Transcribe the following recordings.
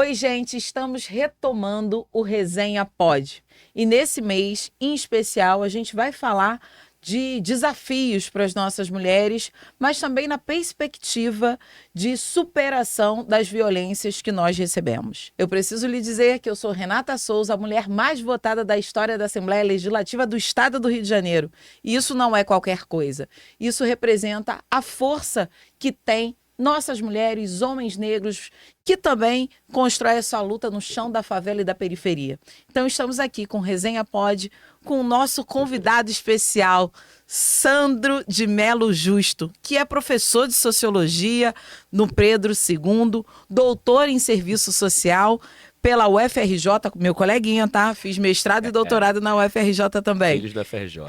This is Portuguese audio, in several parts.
Oi, gente, estamos retomando o Resenha Pod. E nesse mês, em especial, a gente vai falar de desafios para as nossas mulheres, mas também na perspectiva de superação das violências que nós recebemos. Eu preciso lhe dizer que eu sou Renata Souza, a mulher mais votada da história da Assembleia Legislativa do Estado do Rio de Janeiro. E isso não é qualquer coisa. Isso representa a força que tem nossas mulheres, homens negros, que também constroem essa luta no chão da favela e da periferia. Então estamos aqui com Resenha Pod, com o nosso convidado especial, Sandro de Melo Justo, que é professor de Sociologia no Pedro II, doutor em Serviço Social pela UFRJ, meu coleguinha, tá? Fiz mestrado e doutorado na UFRJ também. Filhos da FRJ.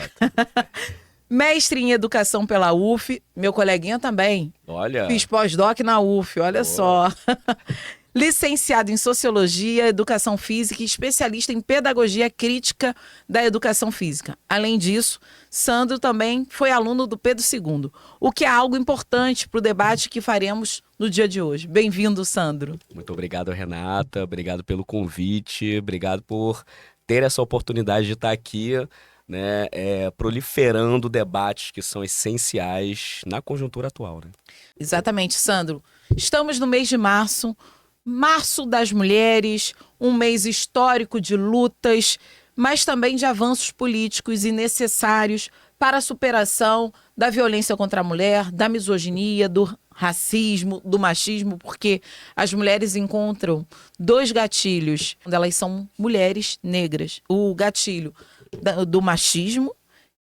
Mestre em Educação pela UF, meu coleguinha também. Olha. Fiz pós-doc na UF, olha Boa. só. Licenciado em Sociologia, Educação Física e especialista em Pedagogia Crítica da Educação Física. Além disso, Sandro também foi aluno do Pedro II, o que é algo importante para o debate que faremos no dia de hoje. Bem-vindo, Sandro. Muito obrigado, Renata. Obrigado pelo convite. Obrigado por ter essa oportunidade de estar aqui, né, proliferando debates que são essenciais na conjuntura atual, né? Exatamente, Sandro. Estamos no mês de março, Março das Mulheres, um mês histórico de lutas, mas também de avanços políticos e necessários para a superação da violência contra a mulher, da misoginia, do racismo, do machismo, porque as mulheres encontram dois gatilhos quando elas são mulheres negras. O gatilho do machismo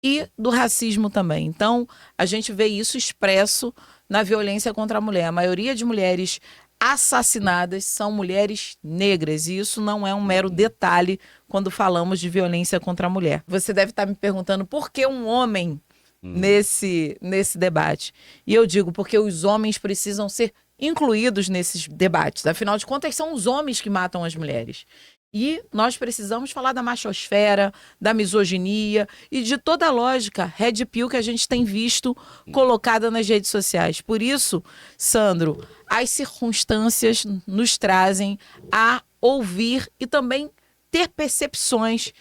e do racismo também. Então, a gente vê isso expresso na violência contra a mulher. A maioria de mulheres assassinadas são mulheres negras, e isso não é um mero detalhe quando falamos de violência contra a mulher. Você deve estar me perguntando por que um homem nesse debate. E eu digo porque os homens precisam ser incluídos nesses debates. Afinal de contas, são os homens que matam as mulheres. E nós precisamos falar da machosfera, da misoginia e de toda a lógica red pill que a gente tem visto colocada nas redes sociais. Por isso, Sandro, as circunstâncias nos trazem a ouvir e também ter percepções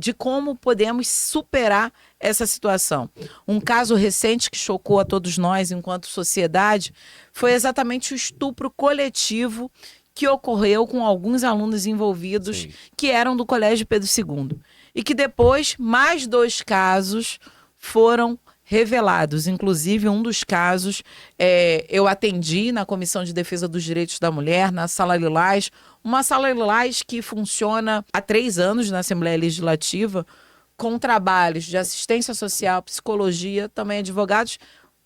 de como podemos superar essa situação. Um caso recente que chocou a todos nós enquanto sociedade foi exatamente o estupro coletivo que ocorreu com alguns alunos envolvidos. Sim. Que eram do Colégio Pedro II. E que depois, mais 2 casos foram revelados. Inclusive, um dos casos eu atendi na Comissão de Defesa dos Direitos da Mulher, na Sala Lilás, uma Sala Lilás que funciona há 3 anos na Assembleia Legislativa, com trabalhos de assistência social, psicologia, também advogados,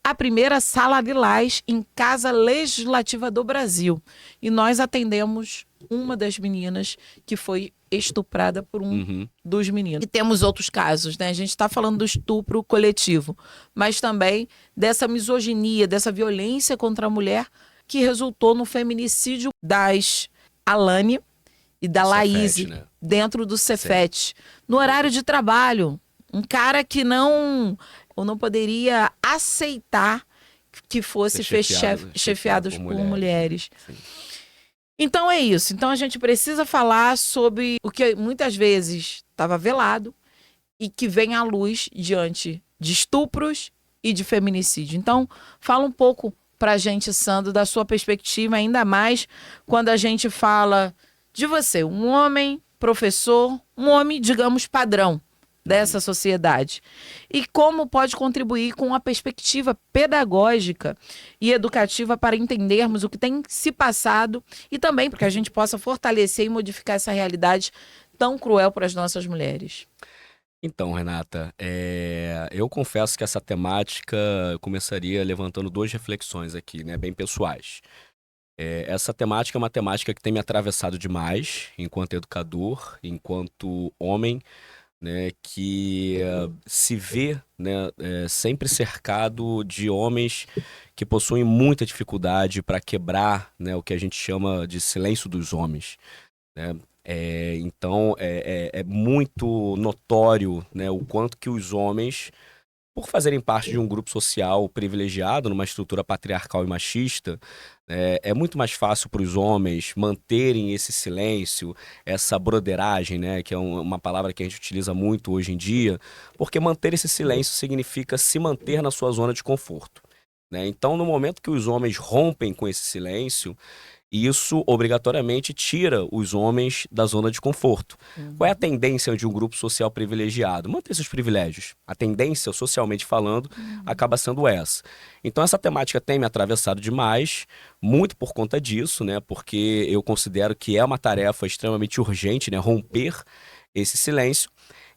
a primeira Sala Lilás em Casa Legislativa do Brasil. E nós atendemos uma das meninas que foi estuprada por um dos meninos. E temos outros casos, né? A gente está falando do estupro coletivo, mas também dessa misoginia, dessa violência contra a mulher que resultou no feminicídio das Alane e da Laís, né? Dentro do Cefet, no horário de trabalho. Um cara que não poderia aceitar que fosse chefiados por mulheres. Então é isso. Então a gente precisa falar sobre o que muitas vezes estava velado e que vem à luz diante de estupros e de feminicídio. Então fala um pouco pra gente, Sandro, da sua perspectiva, ainda mais quando a gente fala de você, um homem professor, um homem, digamos, padrão dessa sociedade. E como pode contribuir com a perspectiva pedagógica e educativa para entendermos o que tem se passado e também para que a gente possa fortalecer e modificar essa realidade tão cruel para as nossas mulheres. Então, Renata, eu confesso que essa temática eu começaria levantando 2 reflexões aqui, né, bem pessoais. Essa temática é uma temática que tem me atravessado demais enquanto educador, enquanto homem, né, que se vê, né, sempre cercado de homens que possuem muita dificuldade para quebrar, né, o que a gente chama de silêncio dos homens, né? Então é muito notório, né, o quanto que os homens por fazerem parte de um grupo social privilegiado, numa estrutura patriarcal e machista, é muito mais fácil para os homens manterem esse silêncio, essa broderagem, né, que é uma palavra que a gente utiliza muito hoje em dia, porque manter esse silêncio significa se manter na sua zona de conforto, né? Então, no momento que os homens rompem com esse silêncio, isso obrigatoriamente tira os homens da zona de conforto. Qual é a tendência de um grupo social privilegiado? Manter seus privilégios. A tendência, socialmente falando, acaba sendo essa. Então essa temática tem me atravessado demais, muito por conta disso, né? Porque eu considero que é uma tarefa extremamente urgente, né? Romper esse silêncio.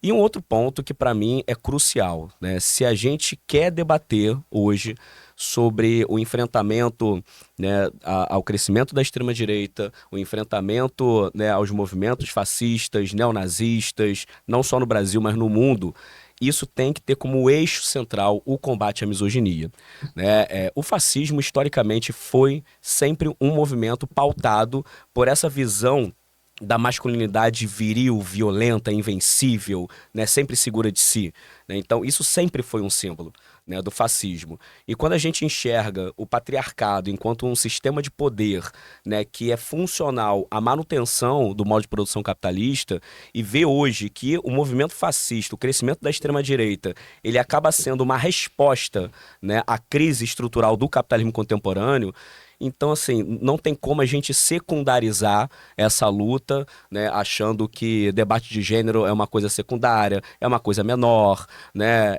E um outro ponto que para mim é crucial, né? Se a gente quer debater hoje sobre o enfrentamento, né, ao crescimento da extrema-direita, o enfrentamento, né, aos movimentos fascistas, neonazistas, não só no Brasil, mas no mundo, isso tem que ter como eixo central o combate à misoginia, né? O fascismo, historicamente, foi sempre um movimento pautado por essa visão da masculinidade viril, violenta, invencível, né, sempre segura de si, né? Então isso sempre foi um símbolo, né, do fascismo. E quando a gente enxerga o patriarcado enquanto um sistema de poder, né, que é funcional à manutenção do modo de produção capitalista, e vê hoje que o movimento fascista, o crescimento da extrema-direita, ele acaba sendo uma resposta, né, à crise estrutural do capitalismo contemporâneo. Então, assim, não tem como a gente secundarizar essa luta, né, achando que debate de gênero é uma coisa secundária, é uma coisa menor, né,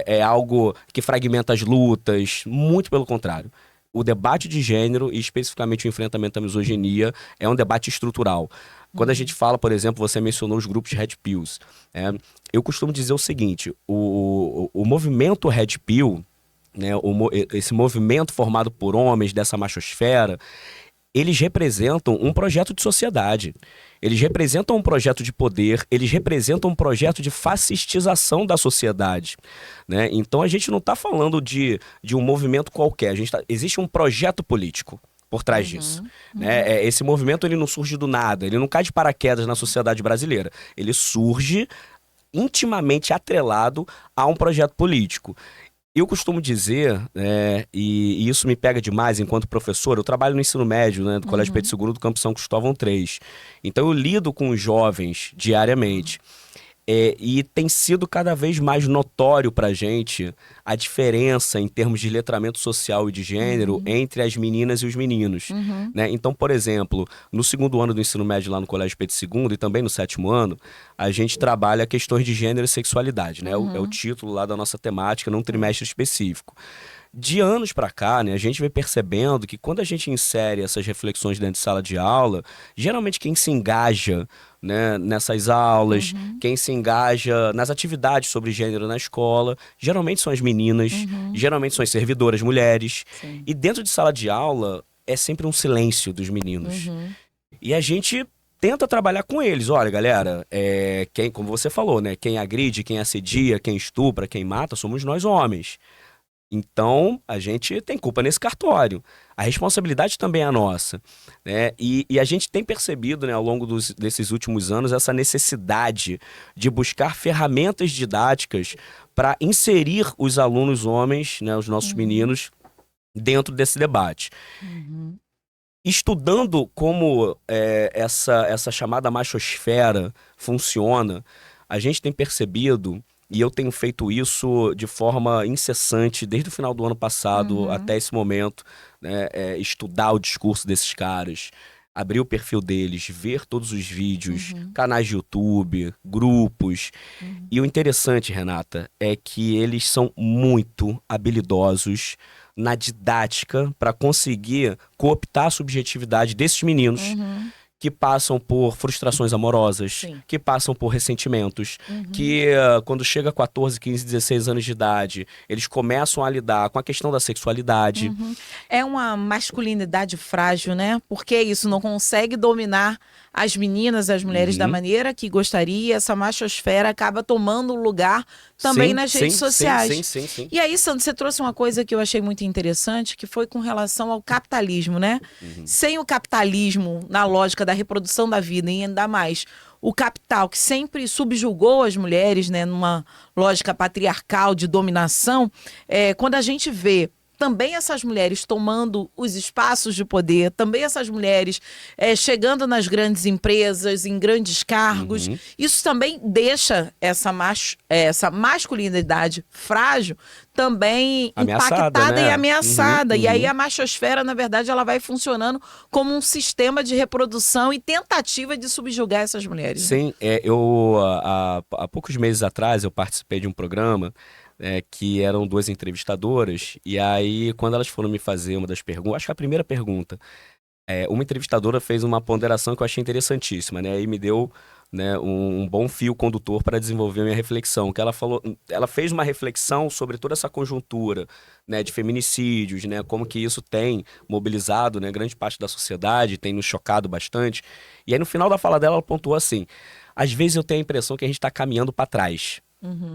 é algo que fragmenta as lutas. Muito pelo contrário. O debate de gênero, e especificamente o enfrentamento à misoginia, é um debate estrutural. Quando a gente fala, por exemplo, você mencionou os grupos Red Pills. Eu costumo dizer o seguinte, o movimento Red Pill, né, esse movimento formado por homens dessa machosfera, eles representam um projeto de sociedade. Eles representam um projeto de poder, eles representam um projeto de fascistização da sociedade, né? Então a gente não está falando de um movimento qualquer, existe um projeto político por trás disso, né? Esse movimento ele não surge do nada, ele não cai de paraquedas na sociedade brasileira, ele surge intimamente atrelado a um projeto político. Eu costumo dizer, e isso me pega demais enquanto professor, eu trabalho no ensino médio, né, do Colégio Pedro II do Campo São Cristóvão III. Então eu lido com os jovens diariamente. E tem sido cada vez mais notório para a gente a diferença em termos de letramento social e de gênero entre as meninas e os meninos, né? Então, por exemplo, no segundo ano do ensino médio lá no Colégio Pedro II e também no sétimo ano, a gente trabalha questões de gênero e sexualidade, né? É o título lá da nossa temática num trimestre específico. De anos para cá, né, a gente vem percebendo que quando a gente insere essas reflexões dentro de sala de aula, geralmente quem se engaja, né, nessas aulas, quem se engaja nas atividades sobre gênero na escola, geralmente são as meninas, geralmente são as servidoras mulheres. Sim. E dentro de sala de aula é sempre um silêncio dos meninos. E a gente tenta trabalhar com eles. Olha, galera, como você falou, né, quem agride, quem assedia, quem estupra, quem mata, somos nós homens. Então, a gente tem culpa nesse cartório. A responsabilidade também é nossa, né? E a gente tem percebido, né, ao longo desses últimos anos, essa necessidade de buscar ferramentas didáticas para inserir os alunos homens, né, os nossos meninos, dentro desse debate. Estudando como essa chamada machosfera funciona, a gente tem percebido, e eu tenho feito isso de forma incessante desde o final do ano passado até esse momento, né, estudar o discurso desses caras, abrir o perfil deles, ver todos os vídeos, canais de YouTube, grupos. E o interessante, Renata, é que eles são muito habilidosos na didática para conseguir cooptar a subjetividade desses meninos que passam por frustrações amorosas, Sim. que passam por ressentimentos, que quando chega a 14, 15, 16 anos de idade, eles começam a lidar com a questão da sexualidade. É uma masculinidade frágil, né? Porque isso não consegue dominar as meninas, as mulheres da maneira que gostaria. Essa machosfera acaba tomando lugar também nas redes sociais. Sim. E aí, Sandro, você trouxe uma coisa que eu achei muito interessante, que foi com relação ao capitalismo, né? Sem o capitalismo, na lógica da reprodução da vida, e ainda mais o capital, que sempre subjugou as mulheres, né, numa lógica patriarcal de dominação, quando a gente vê também essas mulheres tomando os espaços de poder, também essas mulheres chegando nas grandes empresas, em grandes cargos, isso também deixa essa masculinidade frágil também ameaçada, impactada, né? E ameaçada. E aí Uhum. a machosfera, na verdade, ela vai funcionando como um sistema de reprodução e tentativa de subjugar essas mulheres. Sim, eu há poucos meses atrás eu participei de um programa que eram duas entrevistadoras, e aí quando elas foram me fazer uma das perguntas, acho que a primeira pergunta, uma entrevistadora fez uma ponderação que eu achei interessantíssima, né? E me deu, né, um bom fio condutor para desenvolver a minha reflexão, que ela falou, ela fez uma reflexão sobre toda essa conjuntura, né, de feminicídios, né, como que isso tem mobilizado, né, grande parte da sociedade, tem nos chocado bastante. E aí no final da fala dela ela pontuou assim: às vezes eu tenho a impressão que a gente está caminhando para trás.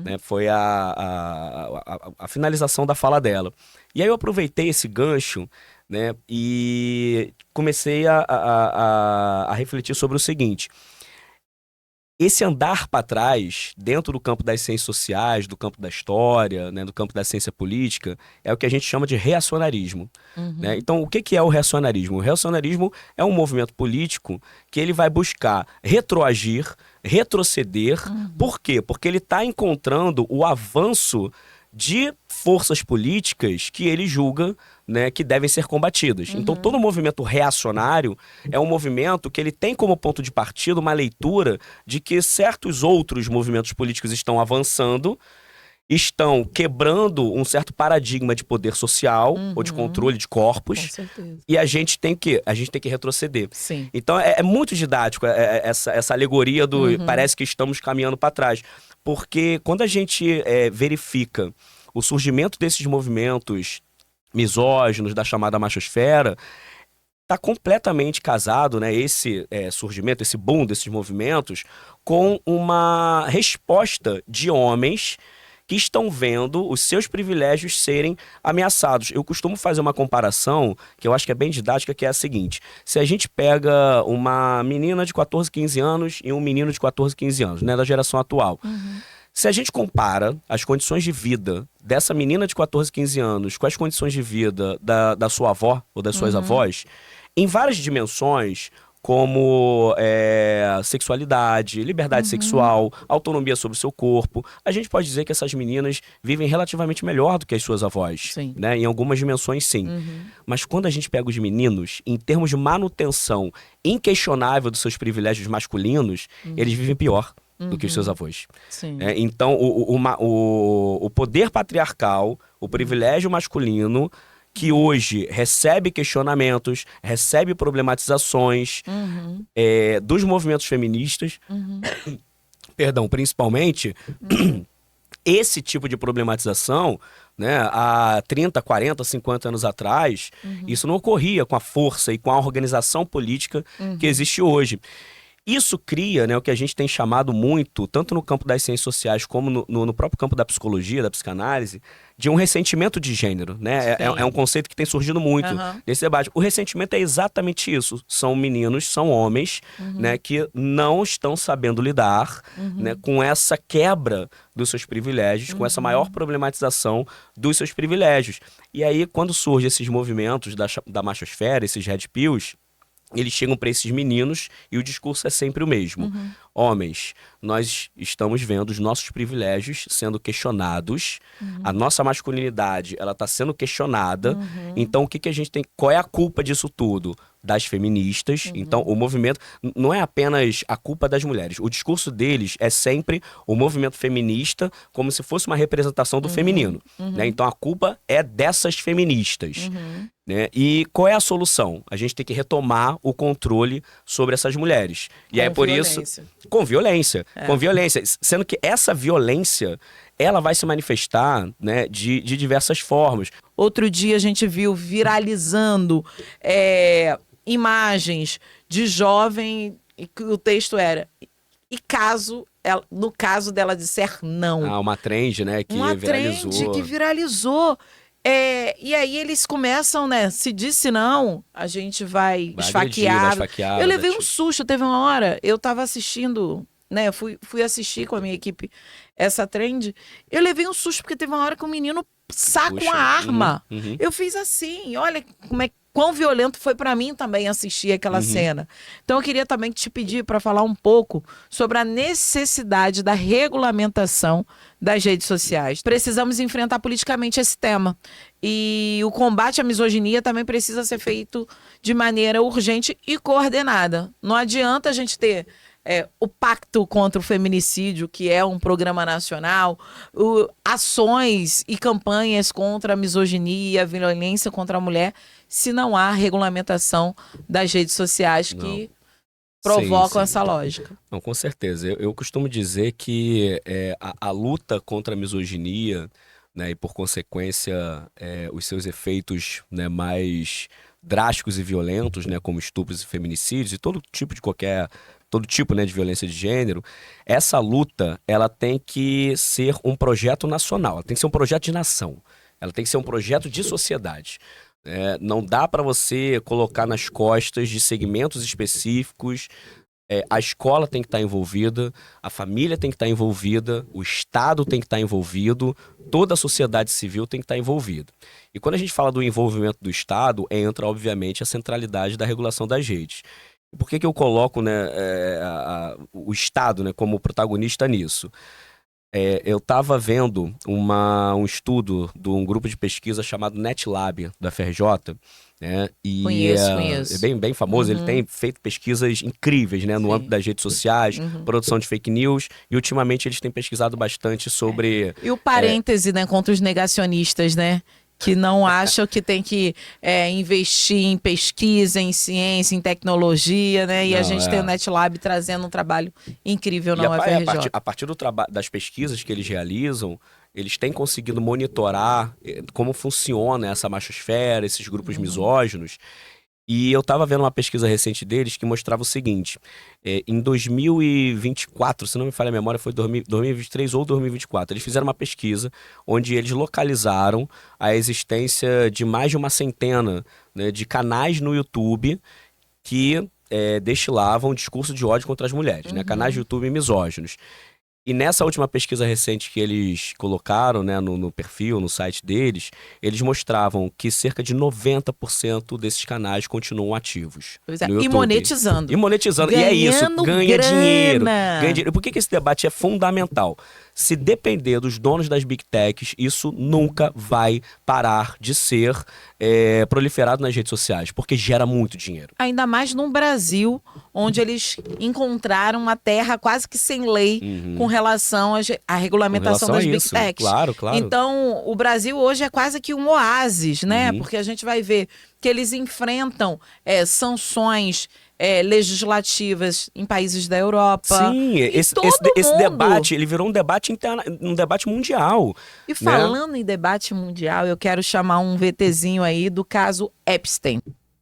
Né, foi a finalização da fala dela. E aí eu aproveitei esse gancho, né, e comecei a refletir sobre o seguinte: esse andar para trás, dentro do campo das ciências sociais, do campo da história, né, do campo da ciência política, é o que a gente chama de reacionarismo. Né? Então, o que é o reacionarismo? O reacionarismo é um movimento político que ele vai buscar retroagir, retroceder. Por quê? Porque ele está encontrando o avanço de forças políticas que ele julga, né, que devem ser combatidas. Então, todo movimento reacionário é um movimento que ele tem como ponto de partida uma leitura de que certos outros movimentos políticos estão avançando, estão quebrando um certo paradigma de poder social ou de controle de corpos. Com certeza. E a gente tem que retroceder. Sim. Então é muito didático essa alegoria do parece que estamos caminhando para trás. Porque quando a gente verifica o surgimento desses movimentos misóginos da chamada machosfera, está completamente casado, né, esse surgimento, esse boom desses movimentos, com uma resposta de homens que estão vendo os seus privilégios serem ameaçados. Eu costumo fazer uma comparação, que eu acho que é bem didática, que é a seguinte: se a gente pega uma menina de 14, 15 anos e um menino de 14, 15 anos, né, da geração atual, se a gente compara as condições de vida dessa menina de 14, 15 anos com as condições de vida da sua avó ou das suas avós, em várias dimensões, como sexualidade, liberdade sexual, autonomia sobre o seu corpo, a gente pode dizer que essas meninas vivem relativamente melhor do que as suas avós. Sim. Né? Em algumas dimensões, sim. Mas quando a gente pega os meninos, em termos de manutenção inquestionável dos seus privilégios masculinos, eles vivem pior do que os seus avós. Sim. Então, o poder patriarcal, o privilégio masculino, que hoje recebe questionamentos, recebe problematizações dos movimentos feministas, perdão, principalmente, esse tipo de problematização, né, há 30, 40, 50 anos atrás, isso não ocorria com a força e com a organização política que existe hoje. Isso cria, né, o que a gente tem chamado muito, tanto no campo das ciências sociais como no próprio campo da psicologia, da psicanálise, de um ressentimento de gênero. Né? É um conceito que tem surgido muito nesse debate. O ressentimento é exatamente isso. São meninos, são homens, né, que não estão sabendo lidar, né, com essa quebra dos seus privilégios, com essa maior problematização dos seus privilégios. E aí, quando surgem esses movimentos da machosfera, esses red pills, eles chegam para esses meninos e o discurso é sempre o mesmo. Homens, nós estamos vendo os nossos privilégios sendo questionados, a nossa masculinidade ela está sendo questionada, então o que a gente tem, qual é a culpa disso tudo? Das feministas. Então o movimento não é apenas a culpa das mulheres, o discurso deles é sempre o movimento feminista como se fosse uma representação do feminino, né? Então a culpa é dessas feministas, né? E qual é a solução? A gente tem que retomar o controle sobre essas mulheres. E aí por isso com violência, sendo que essa violência ela vai se manifestar, né, de diversas formas. Outro dia a gente viu viralizando imagens de jovem, e que o texto era: no caso dela disser não. Uma trend, né, que Uma viralizou. trend que viralizou. E aí eles começam, né? Se disse não, a gente vai agredir, vai esfaquear. esfaquear, Eu vai levei um te- susto, teve uma hora, eu tava assistindo, né? Eu fui assistir com a minha equipe essa trend. Eu levei um susto porque teve uma hora que um menino saca Puxa, uma arma. uhum. Eu fiz assim, olha quão violento foi pra mim também assistir aquela cena. Então eu queria também te pedir para falar um pouco sobre a necessidade da regulamentação das redes sociais. Precisamos enfrentar politicamente esse tema. E o combate à misoginia também precisa ser feito de maneira urgente e coordenada. Não adianta a gente ter o Pacto contra o Feminicídio, que é um programa nacional, ações e campanhas contra a misoginia, a violência contra a mulher, se não há regulamentação das redes sociais que provocam essa lógica. Não, com certeza. Eu costumo dizer que a luta contra a misoginia, né, e por consequência os seus efeitos, né, mais drásticos e violentos, né, como estupros e feminicídios e todo tipo, né, de violência de gênero, essa luta, ela tem que ser um projeto nacional, ela tem que ser um projeto de nação, ela tem que ser um projeto de sociedade. Não dá para você colocar nas costas de segmentos específicos. A escola tem que estar envolvida, a família tem que estar envolvida, o Estado tem que estar envolvido, toda a sociedade civil tem que estar envolvida. E quando a gente fala do envolvimento do Estado, entra, obviamente, a centralidade da regulação das redes. Por que eu coloco, né, o Estado, né, como protagonista nisso? Eu estava vendo um estudo de um grupo de pesquisa chamado NetLab, da FRJ, né? E Conheço. é bem famoso, ele tem feito pesquisas incríveis, né, no âmbito das redes sociais, produção de fake news, e ultimamente eles têm pesquisado bastante sobre... E o parêntese, né, contra os negacionistas, né? Que não acham que tem que investir em pesquisa, em ciência, em tecnologia, né? E a gente tem o NetLab trazendo um trabalho incrível na UFRJ. A partir das pesquisas que eles realizam, eles têm conseguido monitorar como funciona essa machosfera, esses grupos misóginos. E eu estava vendo uma pesquisa recente deles que mostrava o seguinte: em 2024, se não me falha a memória, foi 2023 ou 2024, eles fizeram uma pesquisa onde eles localizaram a existência de mais de uma centena, né, de canais no YouTube que destilavam discurso de ódio contra as mulheres, né, canais de YouTube misóginos. E nessa última pesquisa recente que eles colocaram, né, no perfil, no site deles, eles mostravam que cerca de 90% desses canais continuam ativos. Pois é. No YouTube. E monetizando. E monetizando. E é isso, ganha dinheiro. Ganha dinheiro. Por que esse debate é fundamental? Se depender dos donos das Big Techs, isso nunca vai parar de ser proliferado nas redes sociais, porque gera muito dinheiro. Ainda mais no Brasil, onde eles encontraram uma terra quase que sem lei com relação à regulamentação das Big Techs. Claro. Então, o Brasil hoje é quase que um oásis, né? Porque a gente vai ver que eles enfrentam sanções legislativas em países da Europa. Sim, esse debate, ele virou um debate interno, um debate mundial. E falando em debate mundial, eu quero chamar um VTzinho aí do caso Epstein.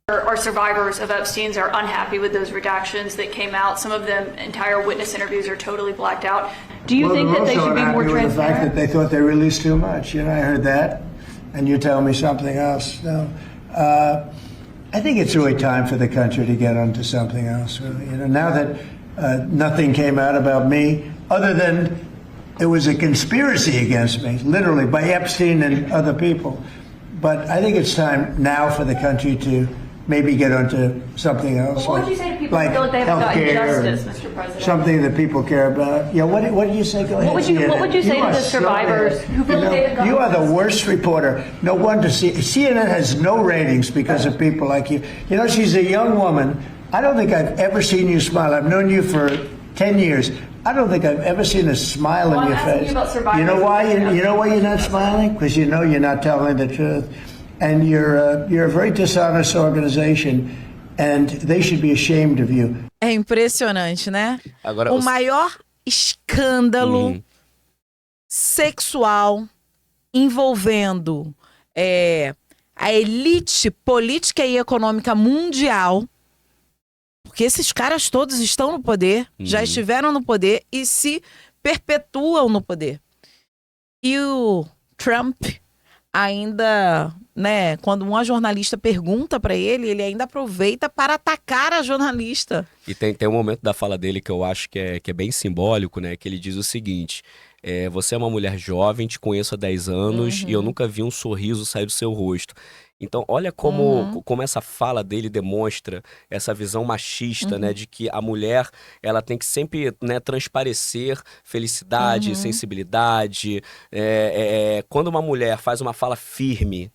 Our survivors of Epstein's are unhappy with those redactions that came out. Some of them, entire witness interviews are totally blacked out. Do you think that they should be more transparent? The fact that they thought they released too much. You know, I heard that, and you tell me something else. No, I think it's really time for the country to get onto something else. Really. You know, now that nothing came out about me, other than it was a conspiracy against me, literally by Epstein and other people. But I think it's time now for the country to maybe get onto something else. What would you say to people who feel like they haven't gotten justice, Mr. President? Something that people care about. Yeah, what did you say? Go ahead. What would you say to the survivors who feel like they haven't gotten You are the worst reporter. No wonder CNN has no ratings because of people like you. You know, she's a young woman. I don't think I've ever seen you smile. I've known you for 10 years. I don't think I've ever seen a smile on your face. You know why? You know why you're not smiling? Because you know you're not telling the truth. And you're a very dishonest organization, and they should be ashamed of you. É impressionante, né? Agora, o maior escândalo sexual envolvendo a elite política e econômica mundial, porque esses caras todos estão no poder, já estiveram no poder e se perpetuam no poder. E o Trump ainda, né, quando uma jornalista pergunta para ele ainda aproveita para atacar a jornalista. E tem um momento da fala dele que eu acho que é bem simbólico, né? Que ele diz o seguinte: você é uma mulher jovem, te conheço há 10 anos e eu nunca vi um sorriso sair do seu rosto. Então, olha como essa fala dele demonstra essa visão machista, né? De que a mulher, ela tem que sempre, né, transparecer felicidade, sensibilidade. Quando uma mulher faz uma fala firme,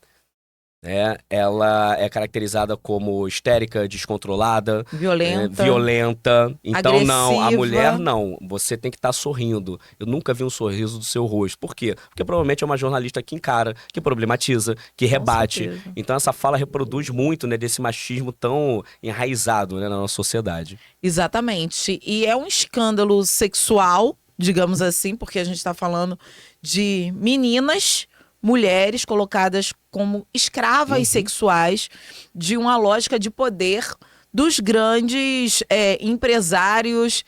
ela é caracterizada como histérica, descontrolada, violenta. Então, não, a agressiva. mulher não. Você tem que estar sorrindo. Eu nunca vi um sorriso do seu rosto. Por quê? Porque provavelmente é uma jornalista que encara, que problematiza, que rebate. certeza. Então, essa fala reproduz muito, né, desse machismo tão enraizado, né, na nossa sociedade. Exatamente. E é um escândalo sexual, digamos assim, porque a gente está falando de meninas, mulheres colocadas como escravas sexuais de uma lógica de poder dos grandes empresários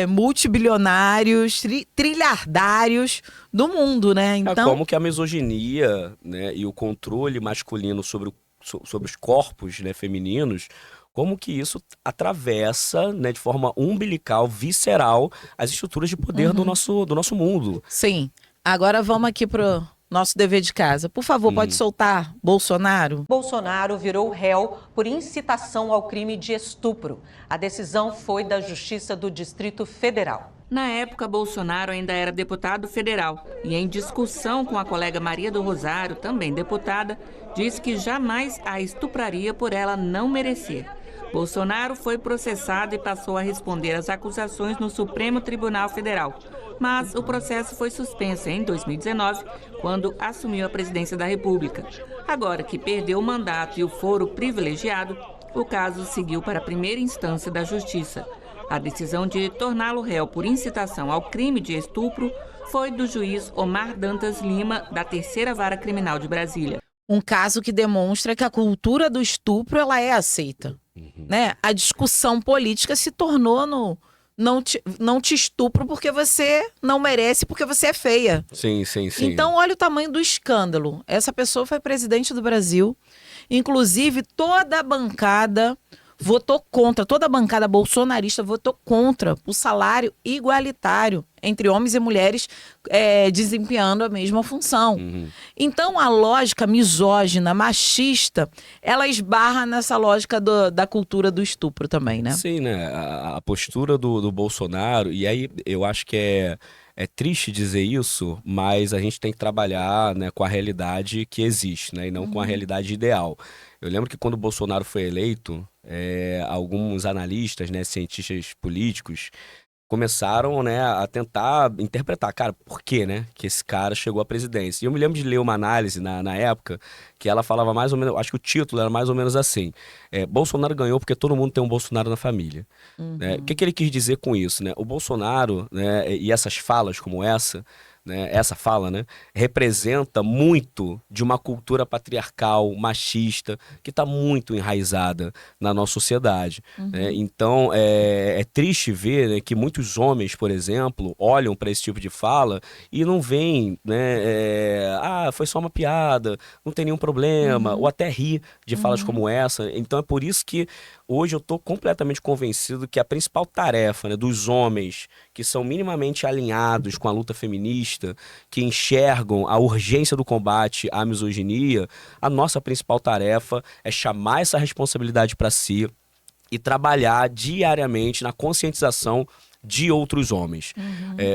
multibilionários, trilhardários do mundo, né? Então, Como que a misoginia, né, e o controle masculino sobre os corpos, né, femininos, como que isso atravessa, né, de forma umbilical, visceral, as estruturas de poder do nosso mundo. sim. Agora vamos aqui pro nosso dever de casa. Por favor, pode soltar Bolsonaro? Bolsonaro virou réu por incitação ao crime de estupro. A decisão foi da Justiça do Distrito Federal. Na época, Bolsonaro ainda era deputado federal e, em discussão com a colega Maria do Rosário, também deputada, disse que jamais a estupraria por ela não merecer. Bolsonaro foi processado e passou a responder às acusações no Supremo Tribunal Federal. Mas o processo foi suspenso em 2019, quando assumiu a presidência da República. Agora que perdeu o mandato e o foro privilegiado, o caso seguiu para a primeira instância da Justiça. A decisão de torná-lo réu por incitação ao crime de estupro foi do juiz Omar Dantas Lima, da Terceira Vara Criminal de Brasília. Um caso que demonstra que a cultura do estupro ela é aceita, né? A discussão política se tornou no não te estupro porque você não merece, porque você é feia. Sim. Então, olha o tamanho do escândalo. Essa pessoa foi presidente do Brasil. Inclusive, toda a bancada votou contra, toda a bancada bolsonarista votou contra o salário igualitário entre homens e mulheres desempenhando a mesma função. Então, a lógica misógina, machista, ela esbarra nessa lógica da cultura do estupro também, né? Sim, né? A postura do Bolsonaro, e aí eu acho que é triste dizer isso, mas a gente tem que trabalhar, né, com a realidade que existe, né, e não com a realidade ideal. Eu lembro que quando o Bolsonaro foi eleito, alguns analistas, né, cientistas políticos, começaram, né, a tentar interpretar, cara, por que, né, que esse cara chegou à presidência. E eu me lembro de ler uma análise na época que ela falava mais ou menos, acho que o título era mais ou menos assim, Bolsonaro ganhou porque todo mundo tem um Bolsonaro na família. Né? O que ele quis dizer com isso? Né? O Bolsonaro, né, e essas falas como essa, né, essa fala, né, representa muito de uma cultura patriarcal, machista, que está muito enraizada na nossa sociedade. Né? Então, é triste ver, né, que muitos homens, por exemplo, olham para esse tipo de fala e não veem, né, foi só uma piada, não tem nenhum problema, ou até ri de falas como essa. Então, é por isso que hoje eu estou completamente convencido que a principal tarefa, né, dos homens que são minimamente alinhados com a luta feminista, que enxergam a urgência do combate à misoginia, a nossa principal tarefa é chamar essa responsabilidade para si e trabalhar diariamente na conscientização de outros homens.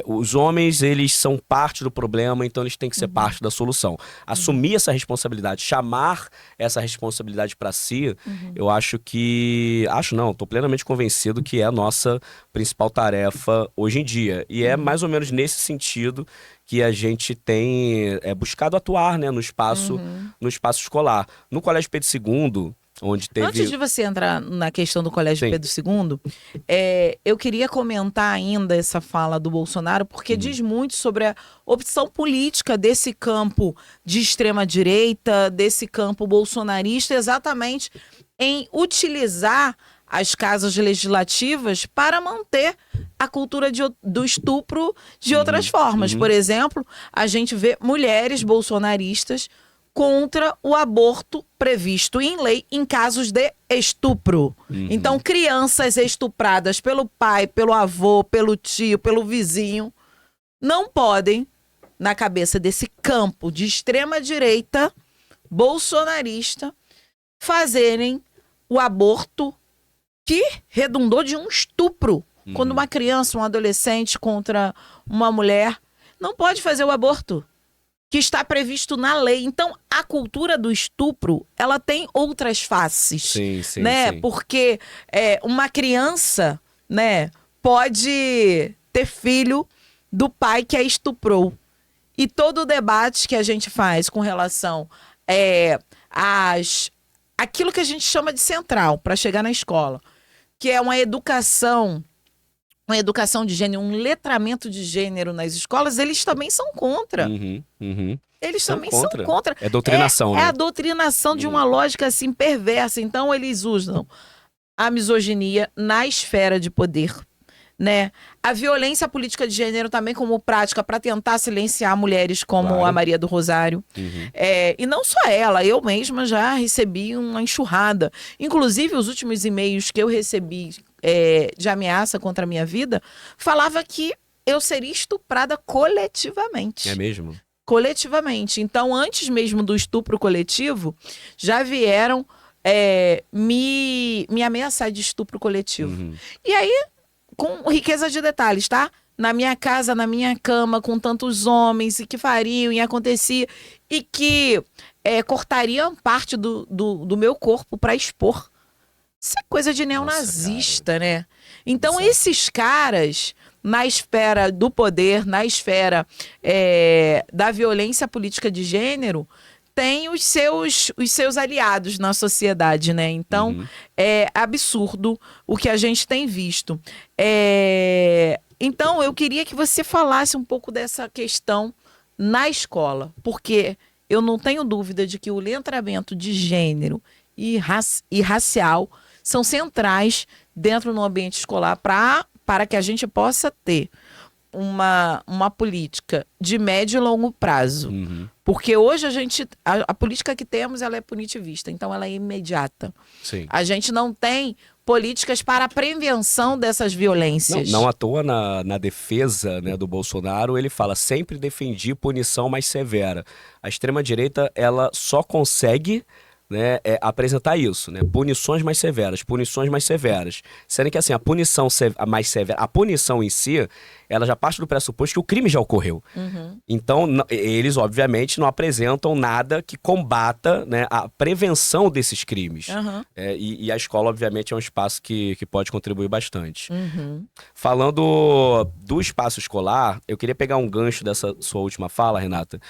Os homens, eles são parte do problema, então eles têm que ser parte da solução. Assumir essa responsabilidade, chamar essa responsabilidade para si, eu acho que... estou plenamente convencido que é a nossa principal tarefa hoje em dia. E é mais ou menos nesse sentido que a gente tem buscado atuar, né, no espaço escolar. No Colégio Pedro II, onde teve... Antes de você entrar na questão do Colégio Sim. Pedro II, eu queria comentar ainda essa fala do Bolsonaro, porque diz muito sobre a opção política desse campo de extrema-direita, desse campo bolsonarista, exatamente em utilizar as casas legislativas para manter a cultura do estupro de outras formas. Por exemplo, a gente vê mulheres bolsonaristas contra o aborto previsto em lei em casos de estupro. Então, crianças estupradas pelo pai, pelo avô, pelo tio, pelo vizinho, não podem, na cabeça desse campo de extrema-direita bolsonarista, fazerem o aborto que redundou de um estupro. Quando uma criança, um adolescente contra uma mulher, não pode fazer o aborto que está previsto na lei. Então, a cultura do estupro, ela tem outras faces. Sim, sim, né? sim. Porque uma criança, né, pode ter filho do pai que a estuprou. E todo o debate que a gente faz com relação aquilo que a gente chama de central para chegar na escola, que é uma educação de gênero, um letramento de gênero nas escolas, eles também são contra. Eles também são contra. É doutrinação, né? É a doutrinação de uma lógica assim perversa. Então eles usam a misoginia na esfera de poder, né? A violência política de gênero também como prática para tentar silenciar mulheres como a Maria do Rosário. E não só ela, eu mesma já recebi uma enxurrada. Inclusive, os últimos e-mails que eu recebi de ameaça contra a minha vida, falava que eu seria estuprada coletivamente. É mesmo? Coletivamente. Então, antes mesmo do estupro coletivo, já vieram me ameaçar de estupro coletivo. E aí, com riqueza de detalhes, tá? Na minha casa, na minha cama, com tantos homens, e que fariam, e acontecia, e que cortariam parte do meu corpo para expor. Isso é coisa de neonazista, né? Então, esses caras, na esfera do poder, na esfera da violência política de gênero, têm os seus aliados na sociedade, né? Então, é absurdo o que a gente tem visto. Então, eu queria que você falasse um pouco dessa questão na escola, porque eu não tenho dúvida de que o letramento de gênero e racial são centrais dentro do ambiente escolar para que a gente possa ter uma política de médio e longo prazo. Porque hoje a política que temos, ela é punitivista, então ela é imediata. Sim. A gente não tem políticas para a prevenção dessas violências. Não à toa, na defesa, né, do Bolsonaro, ele fala: sempre defendi punição mais severa. A extrema-direita, ela só consegue, né, apresentar isso, né? Punições mais severas. Sendo que assim, a punição mais severa, a punição em si, ela já parte do pressuposto que o crime já ocorreu. Então, eles obviamente não apresentam nada que combata, né, a prevenção desses crimes. E a escola, obviamente, é um espaço que pode contribuir bastante. Falando do espaço escolar, eu queria pegar um gancho dessa sua última fala, Renata,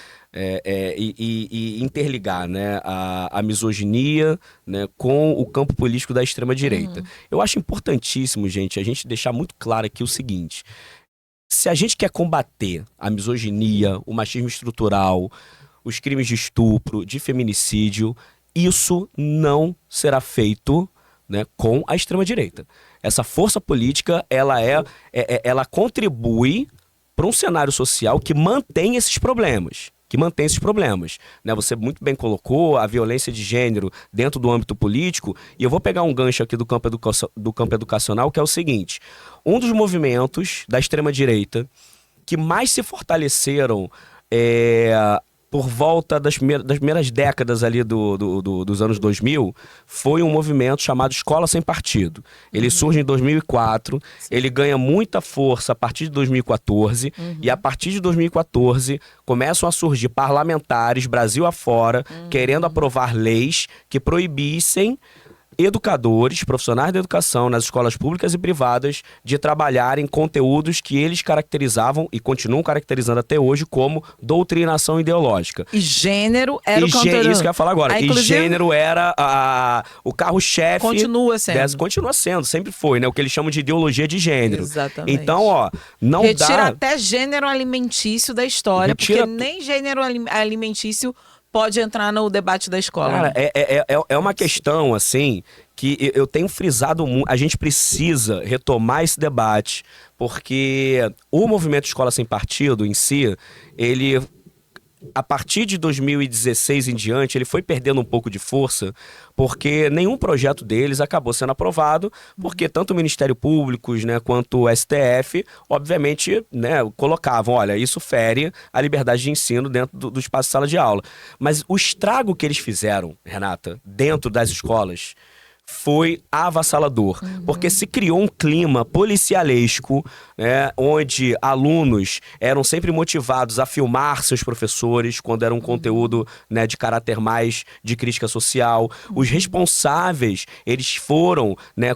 e interligar, né, a misoginia, né, com o campo político da extrema-direita. Eu acho importantíssimo, gente, a gente deixar muito claro aqui o seguinte: se a gente quer combater a misoginia, o machismo estrutural, os crimes de estupro, de feminicídio, isso não será feito, né, com a extrema-direita. Essa força política, ela contribui para um cenário social que mantém esses problemas. Né? Você muito bem colocou a violência de gênero dentro do âmbito político, e eu vou pegar um gancho aqui do campo educacional, que é o seguinte: um dos movimentos da extrema-direita que mais se fortaleceram por volta das primeiras décadas ali dos anos 2000, foi um movimento chamado Escola Sem Partido. Ele surge em 2004, ele ganha muita força a partir de 2014, e a partir de 2014 começam a surgir parlamentares, Brasil afora, querendo aprovar leis que proibissem educadores, profissionais da educação nas escolas públicas e privadas de trabalharem conteúdos que eles caracterizavam e continuam caracterizando até hoje como doutrinação ideológica. E gênero era o conteúdo. Isso que eu ia falar agora. E gênero era o carro-chefe. Continua sendo. Continua sendo, sempre foi, né? O que eles chamam de ideologia de gênero. Exatamente. Então, não retira dá... até gênero alimentício da história, porque nem gênero alimentício pode entrar no debate da escola. Cara, é uma questão, assim, que eu tenho frisado muito. A gente precisa retomar esse debate, porque o movimento Escola Sem Partido em si, ele a partir de 2016 em diante, ele foi perdendo um pouco de força, porque nenhum projeto deles acabou sendo aprovado, porque tanto o Ministério Público, né, quanto o STF, obviamente, né, colocavam, olha, isso fere a liberdade de ensino dentro do espaço de sala de aula. Mas o estrago que eles fizeram, Renata, dentro das escolas, foi avassalador, porque se criou um clima policialesco, né, onde alunos eram sempre motivados a filmar seus professores quando era um conteúdo, né, de caráter mais de crítica social. Os responsáveis, eles foram, né,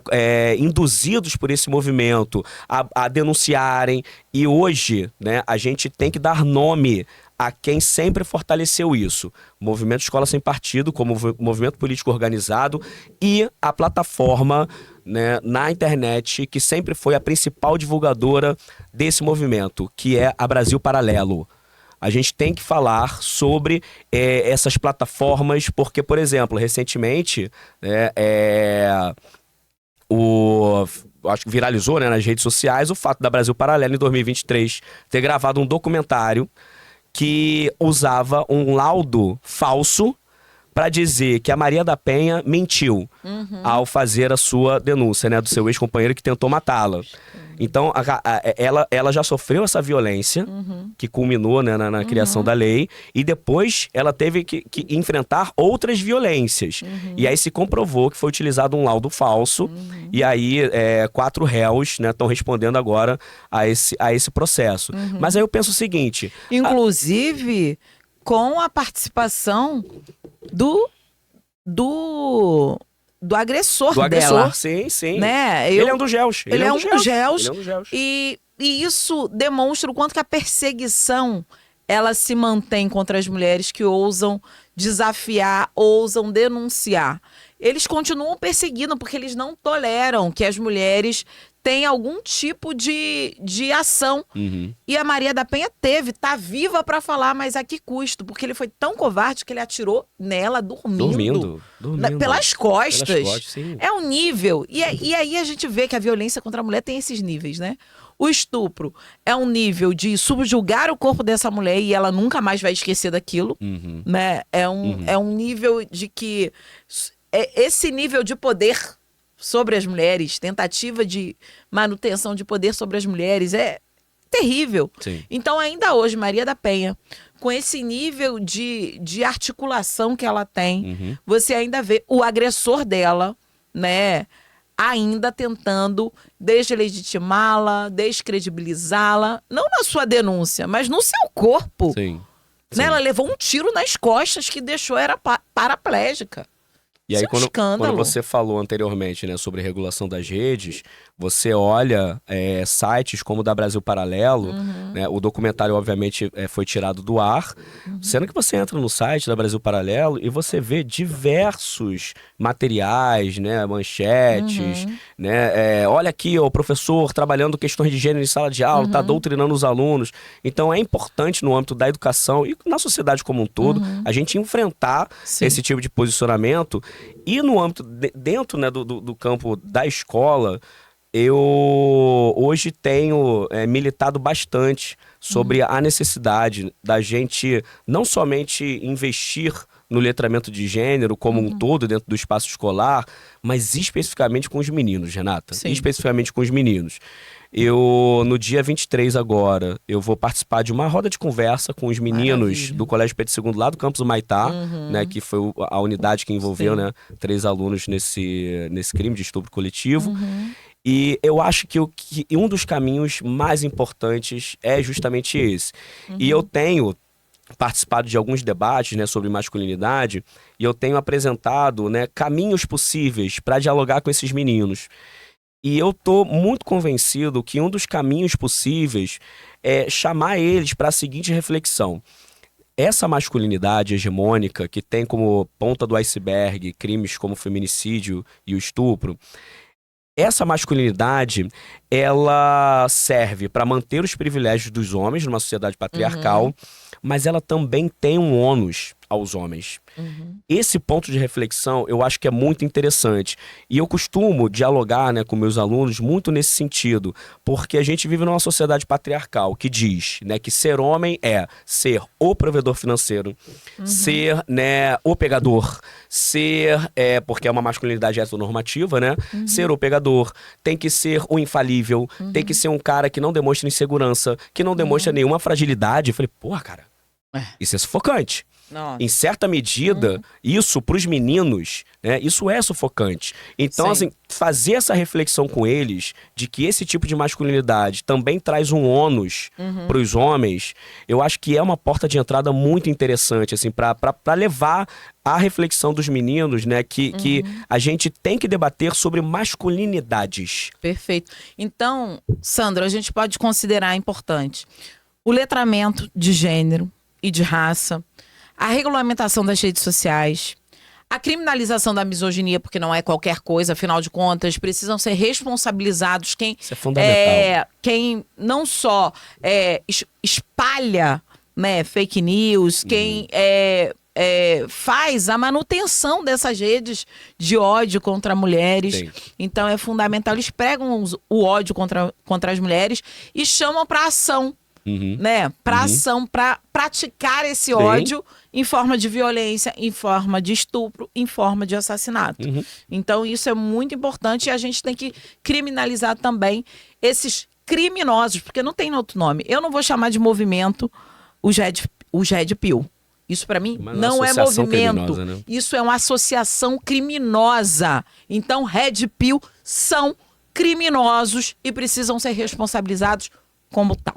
induzidos por esse movimento a denunciarem, e hoje, né, a gente tem que dar nome a quem sempre fortaleceu isso. O Movimento Escola Sem Partido, como movimento político organizado, e a plataforma, né, na internet, que sempre foi a principal divulgadora desse movimento, que é a Brasil Paralelo. A gente tem que falar sobre essas plataformas, porque, por exemplo, recentemente, acho que viralizou, né, nas redes sociais o fato da Brasil Paralelo, em 2023, ter gravado um documentário que usava um laudo falso para dizer que a Maria da Penha mentiu ao fazer a sua denúncia, né, do seu ex-companheiro que tentou matá-la. Então, ela já sofreu essa violência, que culminou, né, na criação da lei, e depois ela teve que enfrentar outras violências. E aí se comprovou que foi utilizado um laudo falso, e aí 4 réus, né, estão respondendo agora a esse processo. Mas aí eu penso o seguinte... Inclusive, com a participação do agressor dela. Do agressor, sim. Né? Ele é um dos réus. Ele é um dos réus. Ele é um dos réus. E isso demonstra o quanto que a perseguição ela se mantém contra as mulheres que ousam desafiar, ousam denunciar. Eles continuam perseguindo porque eles não toleram que as mulheres tenham algum tipo de ação. E a Maria da Penha tá viva para falar, mas a que custo? Porque ele foi tão covarde que ele atirou nela dormindo. Pelas costas. Sim. É um nível. E aí a gente vê que a violência contra a mulher tem esses níveis, né? O estupro é um nível de subjugar o corpo dessa mulher e ela nunca mais vai esquecer daquilo, né? É um nível de que... esse nível de poder sobre as mulheres, tentativa de manutenção de poder sobre as mulheres é terrível. Sim. Então, ainda hoje, Maria da Penha, com esse nível de articulação que ela tem, você ainda vê o agressor dela, né, ainda tentando deslegitimá-la, descredibilizá-la, não na sua denúncia, mas no seu corpo. Sim. Né? Ela levou um tiro nas costas que deixou ela paraplégica. E aí, Isso é um escândalo. quando você falou anteriormente, né, sobre regulação das redes, você olha sites como o da Brasil Paralelo, né, o documentário, obviamente, foi tirado do ar, sendo que você entra no site da Brasil Paralelo e você vê diversos materiais, né, manchetes, né, olha aqui, o professor trabalhando questões de gênero em sala de aula, tá doutrinando os alunos. Então, é importante no âmbito da educação e na sociedade como um todo, a gente enfrentar esse tipo de posicionamento. E no âmbito, dentro, né, do campo da escola, eu hoje tenho militado bastante sobre a necessidade da gente não somente investir no letramento de gênero como um todo dentro do espaço escolar, mas especificamente com os meninos, Renata. Sim. Especificamente com os meninos. No dia 23 agora, eu vou participar de uma roda de conversa com os meninos Maravilha. do Colégio Pedro II lá do campus Humaitá, né, que foi a unidade que envolveu, né, 3 alunos nesse crime de estupro coletivo. E eu acho que um dos caminhos mais importantes é justamente esse. E eu tenho participado de alguns debates, né, sobre masculinidade, e eu tenho apresentado, né, caminhos possíveis para dialogar com esses meninos. E eu tô muito convencido que um dos caminhos possíveis é chamar eles para a seguinte reflexão. Essa masculinidade hegemônica que tem como ponta do iceberg crimes como o feminicídio e o estupro, essa masculinidade, ela serve para manter os privilégios dos homens numa sociedade patriarcal, mas ela também tem um ônus, aos homens. Esse ponto de reflexão eu acho que é muito interessante. E eu costumo dialogar, né, com meus alunos muito nesse sentido, porque a gente vive numa sociedade patriarcal que diz, né, que ser homem é ser o provedor financeiro, ser, né, o pegador, ser, porque é uma masculinidade heteronormativa, né, ser o pegador, tem que ser o infalível, tem que ser um cara que não demonstra insegurança, que não demonstra nenhuma fragilidade. Eu falei, porra, cara, isso é sufocante. Nossa. Em certa medida, isso pros meninos, né, isso é sufocante. Então, Sim. assim, fazer essa reflexão com eles de que esse tipo de masculinidade também traz um ônus pros homens, eu acho que é uma porta de entrada muito interessante, assim, pra levar a reflexão dos meninos, né, que a gente tem que debater sobre masculinidades. Perfeito. Então, Sandro, a gente pode considerar importante o letramento de gênero e de raça, a regulamentação das redes sociais, a criminalização da misoginia, porque não é qualquer coisa, afinal de contas, precisam ser responsabilizados quem, Isso é fundamental. Quem não só espalha, né, fake news, quem faz a manutenção dessas redes de ódio contra mulheres. Sim. Então é fundamental. Eles pregam o ódio contra as mulheres e chamam para ação. Né? Para ação, para praticar esse ódio em forma de violência, em forma de estupro, em forma de assassinato. Então isso é muito importante e a gente tem que criminalizar também esses criminosos, porque não tem outro nome. Eu não vou chamar de movimento o Red Pill. Isso para mim Mas não é associação movimento. criminosa, né? Isso é uma associação criminosa. Então Red Pill são criminosos e precisam ser responsabilizados como tal.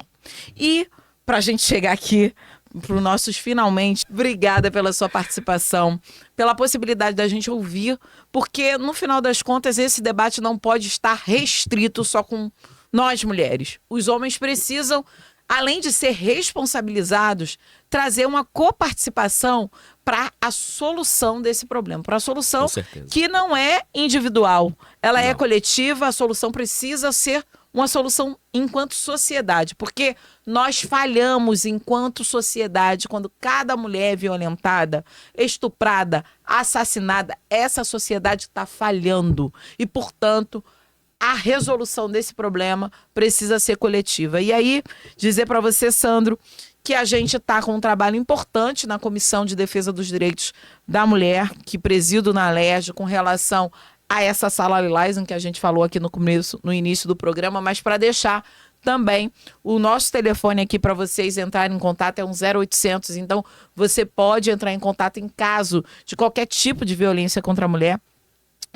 E, para a gente chegar aqui, para os nossos finalmente, obrigada pela sua participação, pela possibilidade da gente ouvir, porque, no final das contas, esse debate não pode estar restrito só com nós, mulheres. Os homens precisam, além de ser responsabilizados, trazer uma coparticipação para a solução desse problema, para a solução Com certeza. que não é individual, ela é coletiva, a solução precisa ser uma solução enquanto sociedade, porque nós falhamos enquanto sociedade quando cada mulher é violentada, estuprada, assassinada, essa sociedade está falhando e, portanto, a resolução desse problema precisa ser coletiva. E aí, dizer para você, Sandro, que a gente está com um trabalho importante na Comissão de Defesa dos Direitos da Mulher, que presido na Alerj, com relação a essa sala lilás, em que a gente falou aqui no início do programa, mas para deixar também o nosso telefone aqui para vocês entrarem em contato é um 0800, então você pode entrar em contato em caso de qualquer tipo de violência contra a mulher.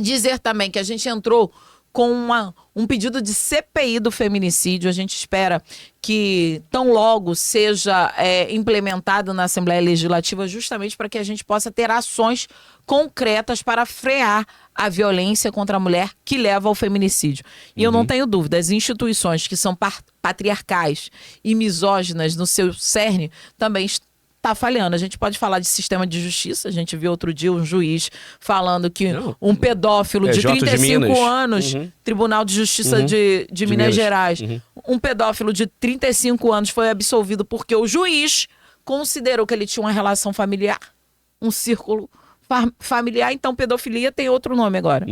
Dizer também que a gente entrou com um pedido de CPI do feminicídio. A gente espera que tão logo seja implementado na Assembleia Legislativa, justamente para que a gente possa ter ações concretas para frear a violência contra a mulher que leva ao feminicídio. E eu não tenho dúvida, as instituições que são patriarcais e misóginas no seu cerne também está falhando. A gente pode falar de sistema de justiça. A gente viu outro dia um juiz falando que um pedófilo de 35 anos, Tribunal de Justiça de Minas Gerais, um pedófilo de 35 anos foi absolvido porque o juiz considerou que ele tinha uma relação familiar, um círculo familiar, então pedofilia tem outro nome agora.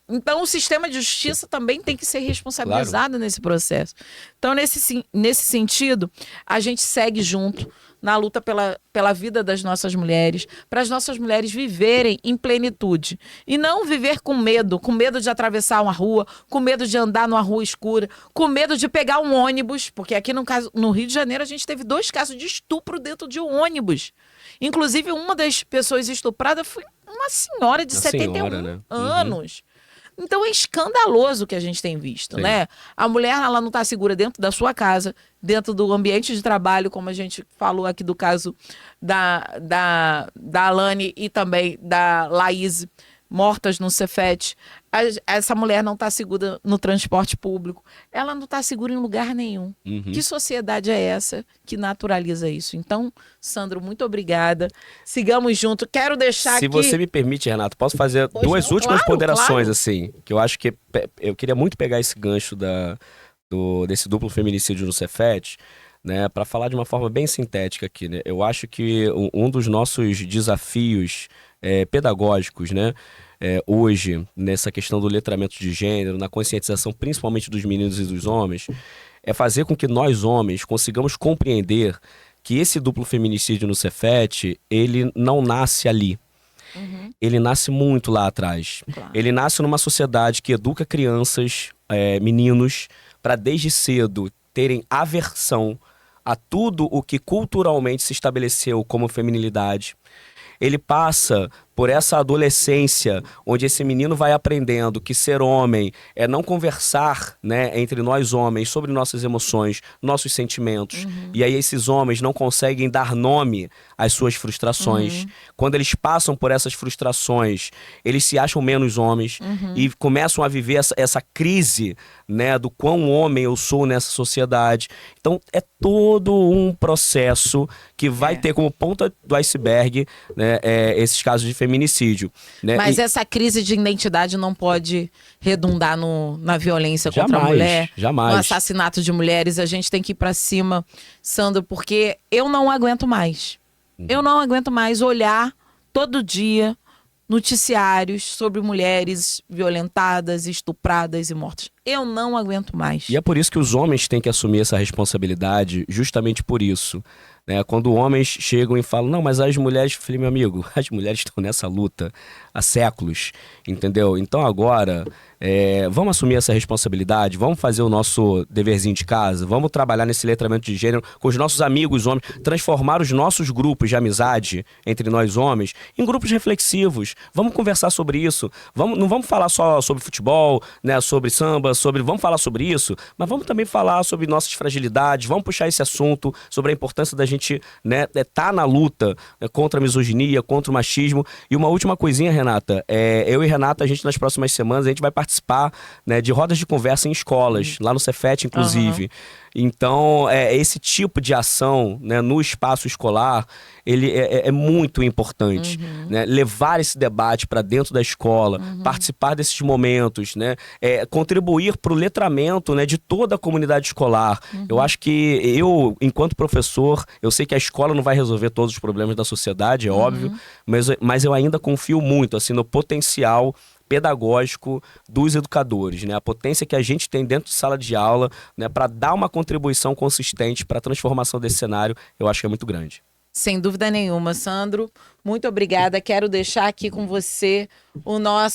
Então o sistema de justiça também tem que ser responsabilizado nesse processo. Então nesse sentido, a gente segue junto na luta pela vida das nossas mulheres, para as nossas mulheres viverem em plenitude e não viver com medo de atravessar uma rua, com medo de andar numa rua escura, com medo de pegar um ônibus, porque aqui no Rio de Janeiro a gente teve 2 casos de estupro dentro de um ônibus. Inclusive, uma das pessoas estupradas foi uma senhora de 71 anos. Então é escandaloso o que a gente tem visto, né? A mulher, ela não está segura dentro da sua casa, dentro do ambiente de trabalho, como a gente falou aqui do caso da Alane e também da Laís, mortas no Cefet. Essa mulher não está segura no transporte público. Ela não está segura em lugar nenhum. Que sociedade é essa que naturaliza isso? Então, Sandro, muito obrigada. Sigamos juntos. Quero deixar aqui... Se você me permite, Renato, posso fazer duas últimas ponderações, assim, que eu acho que eu queria muito pegar esse gancho desse duplo feminicídio no Cefet. né, para falar de uma forma bem sintética aqui, né, eu acho que um dos nossos desafios pedagógicos, né, hoje, nessa questão do letramento de gênero, na conscientização principalmente dos meninos e dos homens, é fazer com que nós homens consigamos compreender que esse duplo feminicídio no Cefet, ele não nasce ali. Ele nasce muito lá atrás. Claro. Ele nasce numa sociedade que educa crianças, meninos, para desde cedo terem aversão a tudo o que culturalmente se estabeleceu como feminilidade. Ele passa por essa adolescência, onde esse menino vai aprendendo que ser homem é não conversar, né, entre nós homens sobre nossas emoções, nossos sentimentos. E aí esses homens não conseguem dar nome às suas frustrações. Quando eles passam por essas frustrações, eles se acham menos homens e começam a viver essa crise, né, do quão homem eu sou nessa sociedade. Então é todo um processo que vai ter como ponta do iceberg, né, esses casos de feminicídio, né? Mas essa crise de identidade não pode redundar na violência contra a mulher, jamais. no assassinato de mulheres. A gente tem que ir pra cima, Sandro, porque eu não aguento mais. Eu não aguento mais olhar todo dia noticiários sobre mulheres violentadas, estupradas e mortas. Eu não aguento mais. E é por isso que os homens têm que assumir essa responsabilidade, justamente por isso. Né? Quando homens chegam e falam, não, mas as mulheres, eu falei, meu amigo, as mulheres estão nessa luta há séculos, entendeu? Então agora, vamos assumir essa responsabilidade, vamos fazer o nosso deverzinho de casa, vamos trabalhar nesse letramento de gênero com os nossos amigos homens, transformar os nossos grupos de amizade entre nós homens em grupos reflexivos. Vamos conversar sobre isso, não vamos falar só sobre futebol, né, sobre samba, vamos falar sobre isso, mas vamos também falar sobre nossas fragilidades, vamos puxar esse assunto sobre a importância da gente, né, tá na luta, né, contra a misoginia, contra o machismo. E uma última coisinha, Renata, eu e Renata, a gente nas próximas semanas, a gente vai participar, né, de rodas de conversa em escolas, lá no Cefet, inclusive. Então, esse tipo de ação, né, no espaço escolar, ele é muito importante, né? Levar esse debate para dentro da escola, participar desses momentos, né? Contribuir para o letramento, né, de toda a comunidade escolar. Eu acho que enquanto professor, eu sei que a escola não vai resolver todos os problemas da sociedade, é óbvio, mas eu ainda confio muito assim, no potencial pedagógico dos educadores, né? A potência que a gente tem dentro de sala de aula, né, para dar uma contribuição consistente para a transformação desse cenário, eu acho que é muito grande. Sem dúvida nenhuma, Sandro. Muito obrigada. Quero deixar aqui com você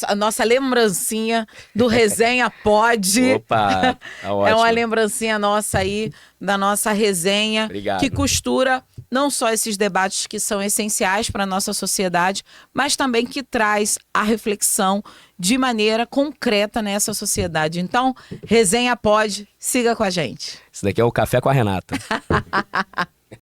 a nossa lembrancinha do Resenha Pod. Opa, tá ótimo. É uma lembrancinha nossa aí, da nossa resenha. Obrigado. Que costura não só esses debates que são essenciais para a nossa sociedade, mas também que traz a reflexão de maneira concreta nessa sociedade. Então, Resenha Pod, siga com a gente. Esse daqui é o Café com a Renata.